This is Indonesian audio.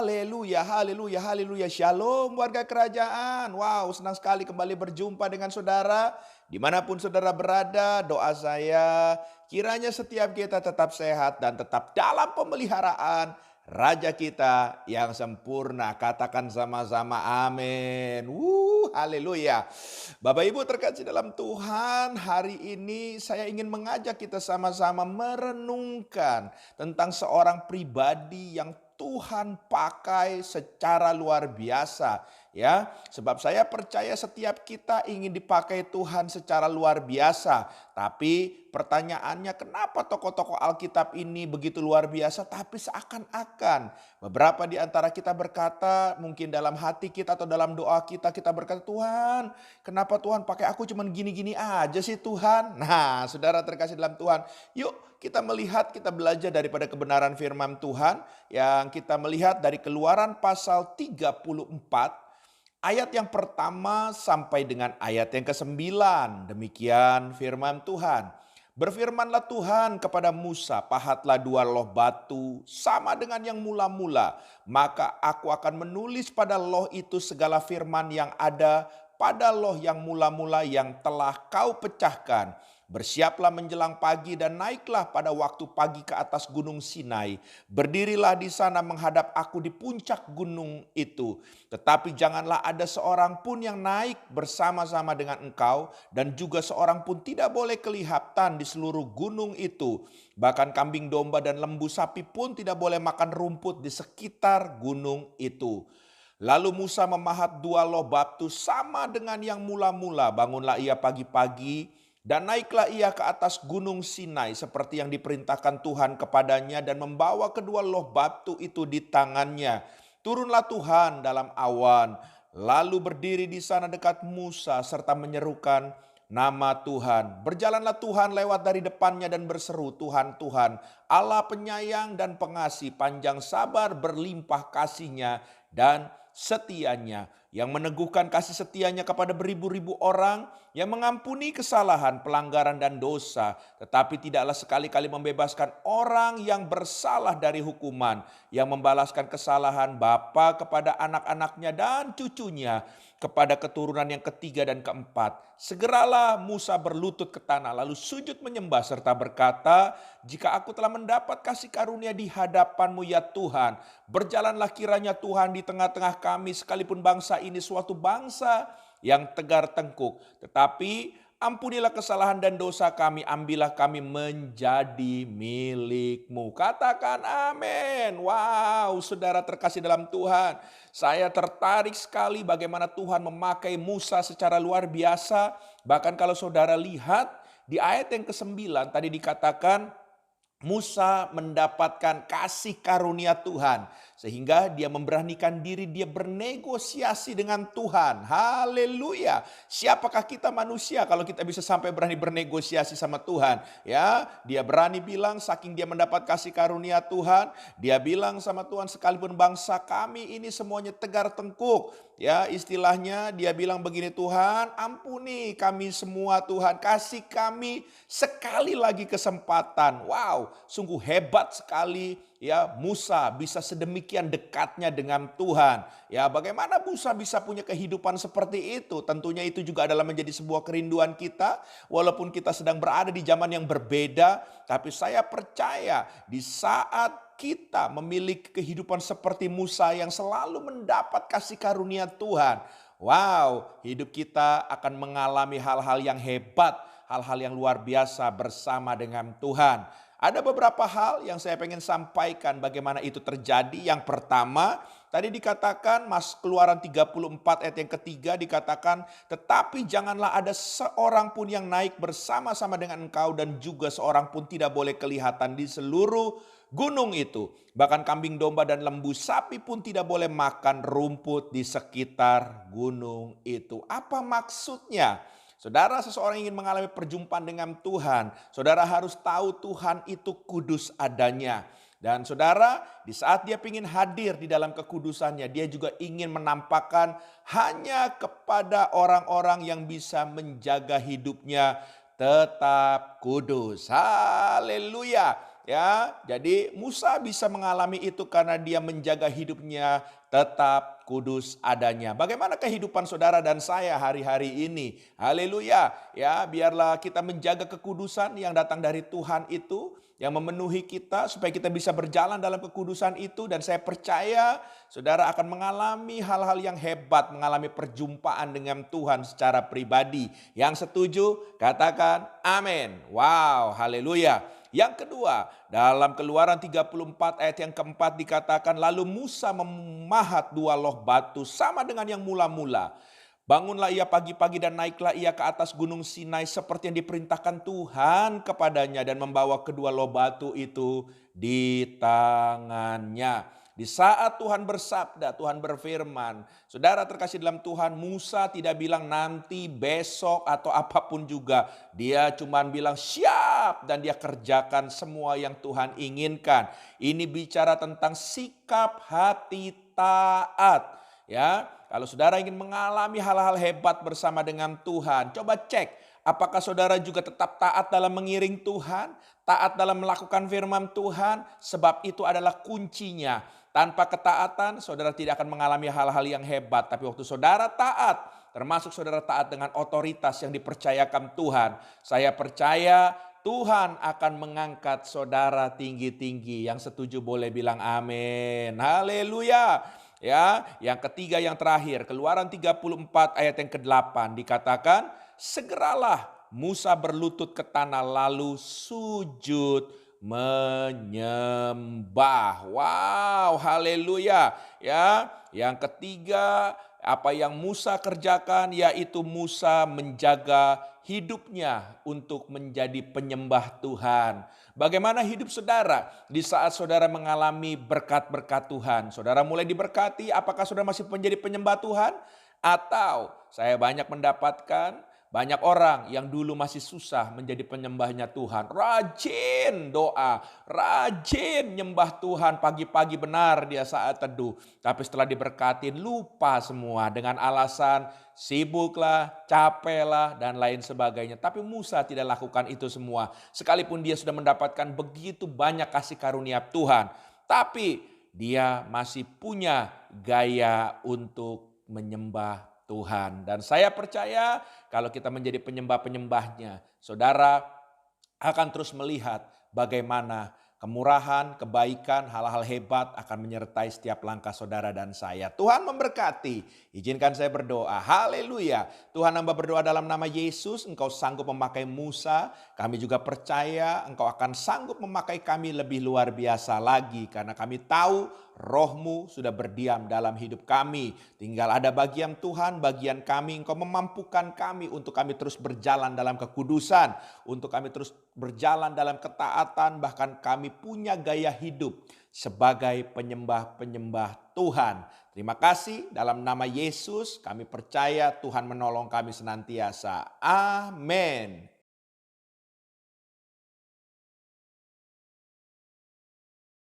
Haleluya, haleluya, haleluya. Shalom warga kerajaan. Wow, senang sekali kembali berjumpa dengan saudara. Dimanapun saudara berada, doa saya kiranya setiap kita tetap sehat dan tetap dalam pemeliharaan Raja kita yang sempurna. Katakan sama-sama amin. Haleluya. Bapak Ibu terkasih dalam Tuhan, hari ini saya ingin mengajak kita sama-sama merenungkan tentang seorang pribadi yang Tuhan pakai secara luar biasa, ya. Sebab saya percaya setiap kita ingin dipakai Tuhan secara luar biasa. Tapi pertanyaannya, kenapa tokoh-tokoh Alkitab ini begitu luar biasa tapi seakan-akan beberapa di antara kita berkata, mungkin dalam hati kita atau dalam doa kita, kita berkata, Tuhan, kenapa Tuhan pakai aku cuman gini-gini aja sih Tuhan? Nah, saudara terkasih dalam Tuhan, yuk kita melihat, kita belajar daripada kebenaran firman Tuhan yang kita melihat dari Keluaran pasal 34 ayat yang pertama sampai dengan ayat yang ke-9. Demikian firman Tuhan. Berfirmanlah Tuhan kepada Musa, pahatlah 2 loh batu sama dengan yang mula-mula. Maka aku akan menulis pada loh itu segala firman yang ada pada loh yang mula-mula yang telah kau pecahkan. Bersiaplah menjelang pagi dan naiklah pada waktu pagi ke atas gunung Sinai. Berdirilah di sana menghadap aku di puncak gunung itu. Tetapi janganlah ada seorang pun yang naik bersama-sama dengan engkau, dan juga seorang pun tidak boleh kelihatan di seluruh gunung itu. Bahkan kambing domba dan lembu sapi pun tidak boleh makan rumput di sekitar gunung itu. Lalu Musa memahat 2 loh batu sama dengan yang mula-mula. Bangunlah ia pagi-pagi dan naiklah ia ke atas gunung Sinai seperti yang diperintahkan Tuhan kepadanya, dan membawa kedua loh batu itu di tangannya. Turunlah Tuhan dalam awan, lalu berdiri di sana dekat Musa serta menyerukan nama Tuhan. Berjalanlah Tuhan lewat dari depannya dan berseru, Tuhan, Tuhan, Allah penyayang dan pengasih, panjang sabar, berlimpah kasihnya dan setianya, yang meneguhkan kasih setianya kepada beribu-ribu orang, yang mengampuni kesalahan, pelanggaran dan dosa, tetapi tidaklah sekali-kali membebaskan orang yang bersalah dari hukuman, yang membalaskan kesalahan bapa kepada anak-anaknya dan cucunya, kepada keturunan yang ketiga dan keempat. Segeralah Musa berlutut ke tanah lalu sujud menyembah serta berkata, jika aku telah mendapat kasih karunia di hadapanmu ya Tuhan, berjalanlah kiranya Tuhan di tengah-tengah kami, sekalipun bangsa ini suatu bangsa yang tegar tengkuk. Tetapi ampunilah kesalahan dan dosa kami, ambillah kami menjadi milik-Mu. Katakan amin. Wow, saudara terkasih dalam Tuhan. Saya tertarik sekali bagaimana Tuhan memakai Musa secara luar biasa. Bahkan kalau saudara lihat di ayat yang ke-9 tadi dikatakan, Musa mendapatkan kasih karunia Tuhan sehingga dia memberanikan diri, dia bernegosiasi dengan Tuhan. Haleluya. Siapakah kita manusia kalau kita bisa sampai berani bernegosiasi sama Tuhan? Ya, dia berani bilang saking dia mendapat kasih karunia Tuhan, dia bilang sama Tuhan, sekalipun bangsa kami ini semuanya tegar tengkuk. Ya, istilahnya dia bilang begini, Tuhan, ampuni kami semua Tuhan, kasih kami sekali lagi kesempatan. Wow, sungguh hebat sekali ya Musa bisa sedemikian dekatnya dengan Tuhan. Ya, bagaimana Musa bisa punya kehidupan seperti itu? Tentunya itu juga adalah menjadi sebuah kerinduan kita. Walaupun kita sedang berada di zaman yang berbeda, tapi saya percaya di saat kita memiliki kehidupan seperti Musa yang selalu mendapat kasih karunia Tuhan, wow, hidup kita akan mengalami hal-hal yang hebat, hal-hal yang luar biasa bersama dengan Tuhan. Ada beberapa hal yang saya pengen sampaikan bagaimana itu terjadi. Yang pertama, tadi dikatakan Keluaran 34 ayat yang ketiga dikatakan, tetapi janganlah ada seorang pun yang naik bersama-sama dengan engkau, dan juga seorang pun tidak boleh kelihatan di seluruh gunung itu. Bahkan kambing domba dan lembu sapi pun tidak boleh makan rumput di sekitar gunung itu. Apa maksudnya? Saudara, seseorang ingin mengalami perjumpaan dengan Tuhan, saudara harus tahu Tuhan itu kudus adanya. Dan saudara, di saat dia ingin hadir di dalam kekudusannya, dia juga ingin menampakkan hanya kepada orang-orang yang bisa menjaga hidupnya tetap kudus. Haleluya. Ya, jadi Musa bisa mengalami itu karena dia menjaga hidupnya tetap kudus adanya. Bagaimana kehidupan saudara dan saya hari-hari ini? Haleluya. Ya, biarlah kita menjaga kekudusan yang datang dari Tuhan itu, yang memenuhi kita supaya kita bisa berjalan dalam kekudusan itu, dan saya percaya saudara akan mengalami hal-hal yang hebat, mengalami perjumpaan dengan Tuhan secara pribadi. Yang setuju katakan amin. Wow, haleluya. Yang kedua, dalam Keluaran 34 ayat yang keempat dikatakan, lalu Musa memahat dua loh batu sama dengan yang mula-mula. Bangunlah ia pagi-pagi dan naiklah ia ke atas gunung Sinai seperti yang diperintahkan Tuhan kepadanya, dan membawa kedua loh batu itu di tangannya. Di saat Tuhan bersabda, Tuhan berfirman, saudara terkasih dalam Tuhan, Musa tidak bilang nanti, besok, atau apapun juga. Dia cuma bilang siap, dan dia kerjakan semua yang Tuhan inginkan. Ini bicara tentang sikap hati taat. Ya, kalau saudara ingin mengalami hal-hal hebat bersama dengan Tuhan, coba cek apakah saudara juga tetap taat dalam mengiring Tuhan, taat dalam melakukan firman Tuhan, sebab itu adalah kuncinya. Tanpa ketaatan, saudara tidak akan mengalami hal-hal yang hebat. Tapi waktu saudara taat, termasuk saudara taat dengan otoritas yang dipercayakan Tuhan, saya percaya Tuhan akan mengangkat saudara tinggi-tinggi. Yang setuju boleh bilang amin. Haleluya. Ya, yang ketiga yang terakhir, Keluaran 34 ayat yang ke-8 dikatakan, segeralah Musa berlutut ke tanah lalu sujud menyembah. Wow, haleluya. Ya, yang ketiga apa yang Musa kerjakan yaitu Musa menjaga hidupnya untuk menjadi penyembah Tuhan. Bagaimana hidup saudara di saat saudara mengalami berkat-berkat Tuhan? Saudara mulai diberkati, apakah saudara masih menjadi penyembah Tuhan? Atau saya banyak mendapatkan banyak orang yang dulu masih susah menjadi penyembahnya Tuhan. Rajin doa, rajin nyembah Tuhan, pagi-pagi benar dia saat teduh. Tapi setelah diberkatin lupa semua dengan alasan sibuklah, capeklah, dan lain sebagainya. Tapi Musa tidak lakukan itu semua. Sekalipun dia sudah mendapatkan begitu banyak kasih karunia Tuhan. Tapi dia masih punya gaya untuk menyembah Tuhan. Dan saya percaya kalau kita menjadi penyembah-penyembahnya, saudara akan terus melihat bagaimana kemurahan, kebaikan, hal-hal hebat akan menyertai setiap langkah saudara dan saya. Tuhan memberkati. Izinkan saya berdoa. Haleluya. Tuhan, hamba berdoa dalam nama Yesus, Engkau sanggup memakai Musa. Kami juga percaya Engkau akan sanggup memakai kami lebih luar biasa lagi. Karena kami tahu Roh-Mu sudah berdiam dalam hidup kami. Tinggal ada bagian Tuhan, bagian kami. Engkau memampukan kami untuk kami terus berjalan dalam kekudusan. Untuk kami terus berjalan dalam ketaatan. Bahkan kami punya gaya hidup sebagai penyembah-penyembah Tuhan. Terima kasih, dalam nama Yesus kami percaya Tuhan menolong kami senantiasa. Amin.